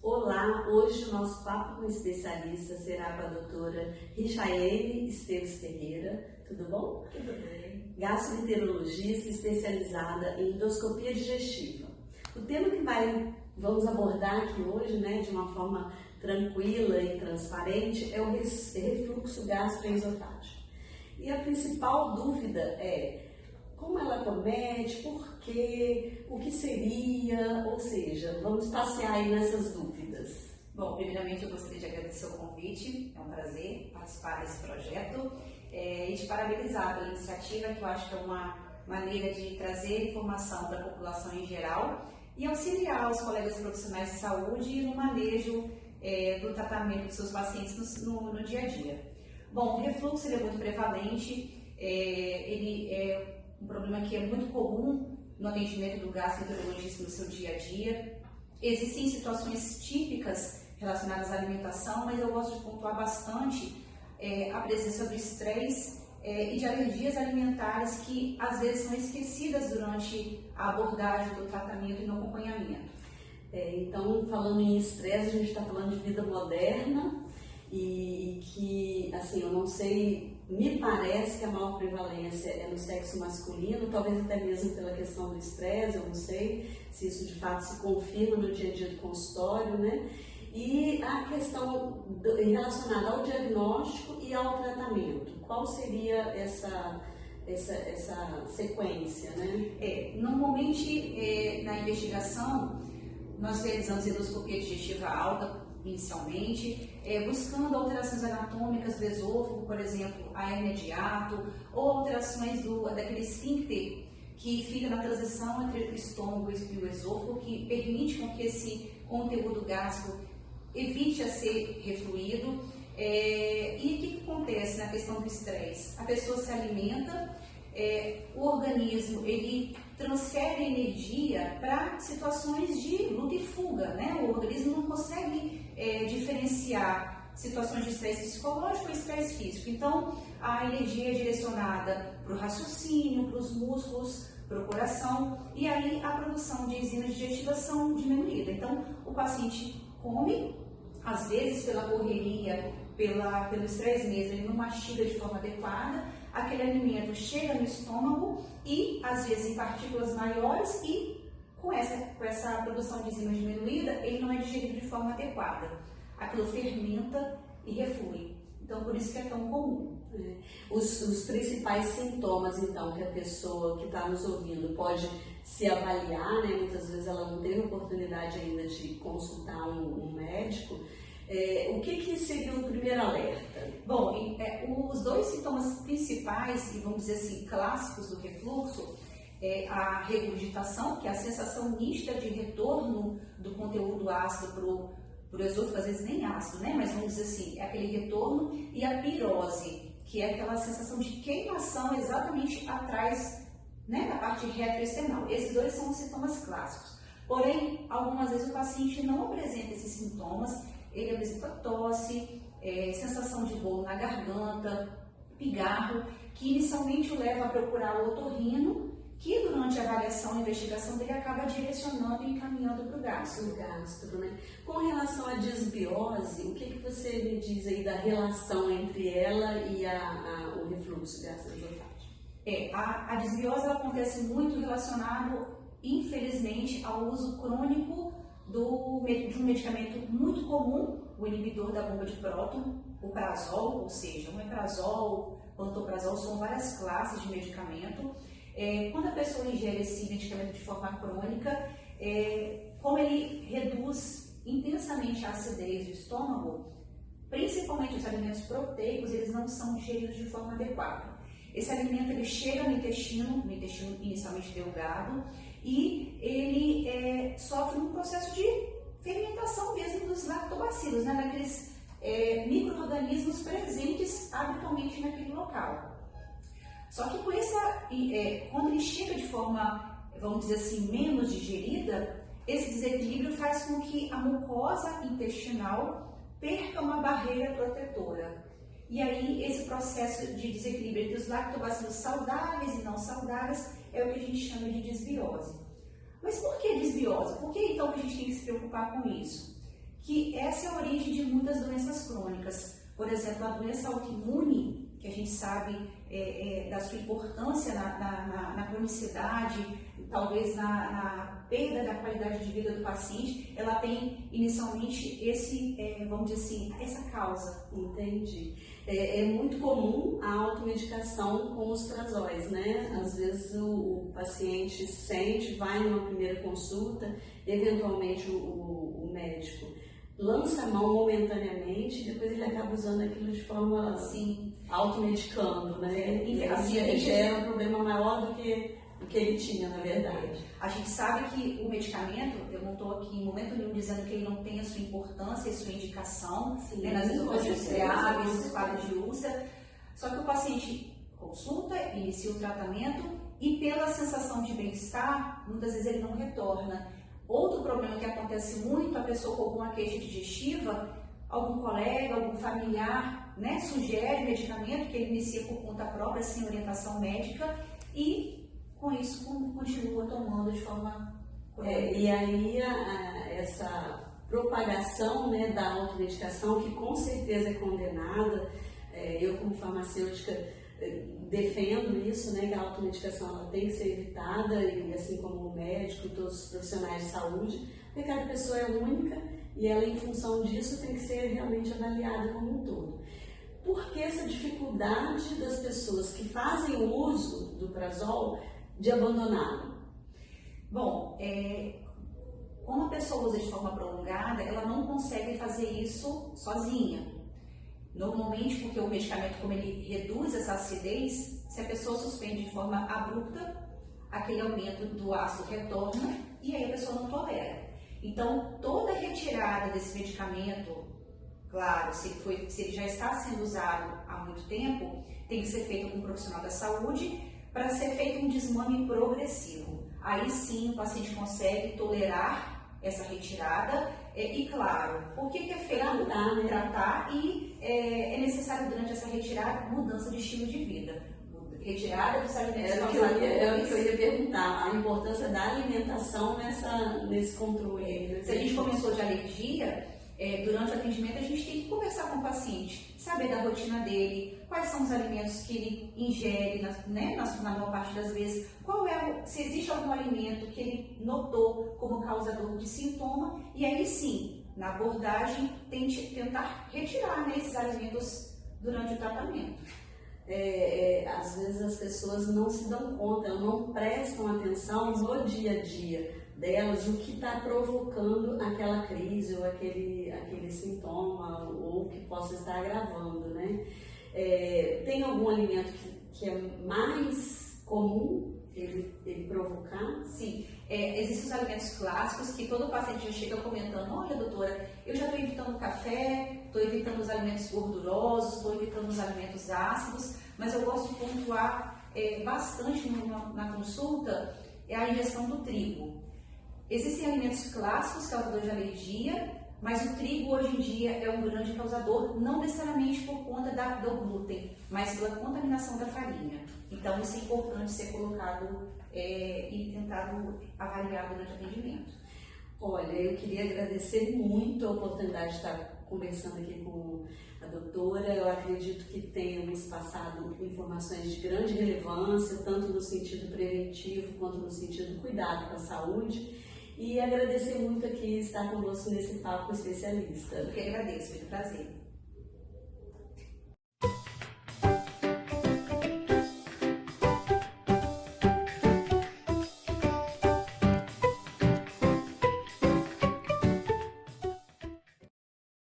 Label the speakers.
Speaker 1: Olá, hoje o nosso papo com especialista será com a doutora Richaele Esteves Ferreira. Tudo bom?
Speaker 2: Tudo bem.
Speaker 1: Gastroenterologista especializada em endoscopia digestiva. O tema que vamos abordar aqui hoje, de uma forma tranquila e transparente, é o refluxo gastroesofágico. E a principal dúvida é como ela comete, por quê, o que seria, ou seja, vamos passear aí nessas dúvidas.
Speaker 2: Bom, primeiramente eu gostaria de agradecer o convite, é um prazer participar desse projeto e te parabenizar pela iniciativa, que eu acho que é uma maneira de trazer informação para a população em geral e auxiliar os colegas profissionais de saúde no manejo do tratamento dos seus pacientes no dia a dia. Bom, o refluxo ele é muito prevalente, ele é um problema que é muito comum no atendimento do gastroenterologista no seu dia a dia. Existem situações típicas relacionadas à alimentação, mas eu gosto de pontuar bastante a presença do estresse e de alergias alimentares que às vezes são esquecidas durante a abordagem do tratamento e no acompanhamento.
Speaker 1: Então, falando em estresse, a gente está falando de vida moderna e que, assim, eu não sei, me parece que a maior prevalência é no sexo masculino, talvez até mesmo pela questão do estresse, eu não sei se isso de fato se confirma no dia a dia do consultório, E a questão relacionada ao diagnóstico e ao tratamento, qual seria essa sequência,
Speaker 2: Normalmente, na investigação, nós realizamos endoscopia digestiva alta, inicialmente, buscando alterações anatômicas do esôfago, por exemplo, a hernia de hiato, ou alterações daquele esfíncter que fica na transição entre o estômago e o esôfago, que permite com que esse conteúdo gástrico evite a ser refluído. E o que acontece na questão do estresse? A pessoa se alimenta, o organismo ele transfere energia para situações de luta e fuga, O organismo não consegue diferenciar situações de estresse psicológico e estresse físico. Então, a energia é direcionada para o raciocínio, para os músculos, para o coração, e aí a produção de enzimas digestivas são diminuída. Então, o paciente come, às vezes pela correria, pelo estresse mesmo, ele não mastiga de forma adequada, aquele alimento chega no estômago e, às vezes, em partículas maiores e com essa produção de enzimas diminuída, ele não é digerido de forma adequada. Aquilo fermenta e reflui. Então, por isso que é tão comum.
Speaker 1: Os principais sintomas, então, que a pessoa que está nos ouvindo pode se avaliar, Muitas vezes ela não teve oportunidade ainda de consultar um médico. O que seria o primeiro alerta?
Speaker 2: Bom, os dois sintomas principais, e vamos dizer assim, clássicos do refluxo, é a regurgitação, que é a sensação nítida de retorno do conteúdo ácido para o esôfago, às vezes nem ácido, Mas vamos dizer assim, é aquele retorno, e a pirose, que é aquela sensação de queimação exatamente atrás, da parte retroesternal. Esses dois são os sintomas clássicos. Porém, algumas vezes o paciente não apresenta esses sintomas, ele apresenta tosse, sensação de bolo na garganta, pigarro, que inicialmente o leva a procurar o otorrino, que durante a avaliação e investigação dele acaba direcionando e encaminhando para o gastro.
Speaker 1: Com relação à desbiose, o que você me diz aí da relação entre ela e o refluxo gastroesofágico?
Speaker 2: A desbiose ela acontece muito relacionado, infelizmente, ao uso crônico de um medicamento muito comum, o inibidor da bomba de próton, o prazol, ou seja, o omeprazol, pantoprazol, são várias classes de medicamento. Quando a pessoa ingere esse medicamento de forma crônica, como ele reduz intensamente a acidez do estômago, principalmente os alimentos proteicos, eles não são digeridos de forma adequada. Esse alimento ele chega no intestino inicialmente delgado, e ele sofre um processo de fermentação mesmo dos lactobacilos, daqueles micro-organismos presentes habitualmente naquele local. Só que quando ele chega de forma, vamos dizer assim, menos digerida, esse desequilíbrio faz com que a mucosa intestinal perca uma barreira protetora. E aí, esse processo de desequilíbrio entre os lactobacilos saudáveis e não saudáveis é o que a gente chama de desbiose. Mas por que desbiose? Por que então que a gente tem que se preocupar com isso? que essa é a origem de muitas doenças crônicas. Por exemplo, a doença autoimune, que a gente sabe da sua importância na cronicidade, talvez na perda da qualidade de vida do paciente, ela tem inicialmente vamos dizer assim, essa causa.
Speaker 1: Entendi. É muito comum a automedicação com os prazóis, né? Às vezes o paciente sente, vai numa primeira consulta, eventualmente o médico lança a mão momentaneamente, depois ele acaba usando aquilo de forma assim, automedicando, né? E assim, gera um problema maior do que ele tinha, na verdade.
Speaker 2: A gente sabe que o medicamento, eu não estou aqui em momento nenhum dizendo que ele não tem a sua importância e sua indicação, né, nas infecções graves, nos quadros de úlcera, só que o paciente consulta, inicia o tratamento e pela sensação de bem-estar, muitas vezes ele não retorna. Outro problema que acontece muito, a pessoa com alguma queixa digestiva, algum colega, algum familiar, né, sugere medicamento que ele inicia por conta própria, sem orientação médica, e com isso continua tomando de forma correta.
Speaker 1: E aí essa propagação, né, da automedicação, que com certeza é condenada, eu como farmacêutica defendo isso, né, que a automedicação ela tem que ser evitada, e assim como o médico e todos os profissionais de saúde, porque cada pessoa é única e ela, em função disso, tem que ser realmente avaliada como um todo. Por que essa dificuldade das pessoas que fazem o uso do prazol de abandoná-lo?
Speaker 2: Bom, como a pessoa usa de forma prolongada, ela não consegue fazer isso sozinha. Normalmente, porque o medicamento, como ele reduz essa acidez, se a pessoa suspende de forma abrupta, aquele aumento do ácido retorna e aí a pessoa não tolera. Então, toda retirada desse medicamento, claro, se ele já está sendo usado há muito tempo, tem que ser feito com um profissional da saúde para ser feito um desmame progressivo. Aí sim o paciente consegue tolerar essa retirada e, claro, por que é feito? Tratar e é necessário durante essa retirada mudança de estilo de vida. Retirada dos alimentos causadores.
Speaker 1: É o que eu ia perguntar, a importância da alimentação nesse controle.
Speaker 2: Se a gente começou de alergia, durante o atendimento a gente tem que conversar com o paciente, saber da rotina dele, quais são os alimentos que ele ingere, na maior parte das vezes, se existe algum alimento que ele notou como causador de sintoma, e aí sim, na abordagem, tentar retirar esses alimentos durante o tratamento.
Speaker 1: Às vezes as pessoas não se dão conta, não prestam atenção no dia a dia delas, o que está provocando aquela crise ou aquele sintoma ou que possa estar agravando, né? Tem algum alimento que é mais comum ele provocar?
Speaker 2: Sim, existem os alimentos clássicos que todo paciente já chega comentando: olha, doutora, eu já estou evitando o café, estou evitando os alimentos gordurosos, estou evitando os alimentos ácidos, mas eu gosto de pontuar bastante na consulta a ingestão do trigo. Existem alimentos clássicos causadores de alergia, mas o trigo hoje em dia é um grande causador, não necessariamente por conta do glúten, mas pela contaminação da farinha. Então isso é importante ser colocado e tentado avaliar durante o atendimento.
Speaker 1: Olha, eu queria agradecer muito a oportunidade de estar conversando aqui com a doutora. Eu acredito que tenhamos passado informações de grande relevância, tanto no sentido preventivo quanto no sentido do cuidado com a saúde. E agradecer muito aqui estar conosco nesse papo com o especialista.
Speaker 2: Eu que agradeço, foi um prazer.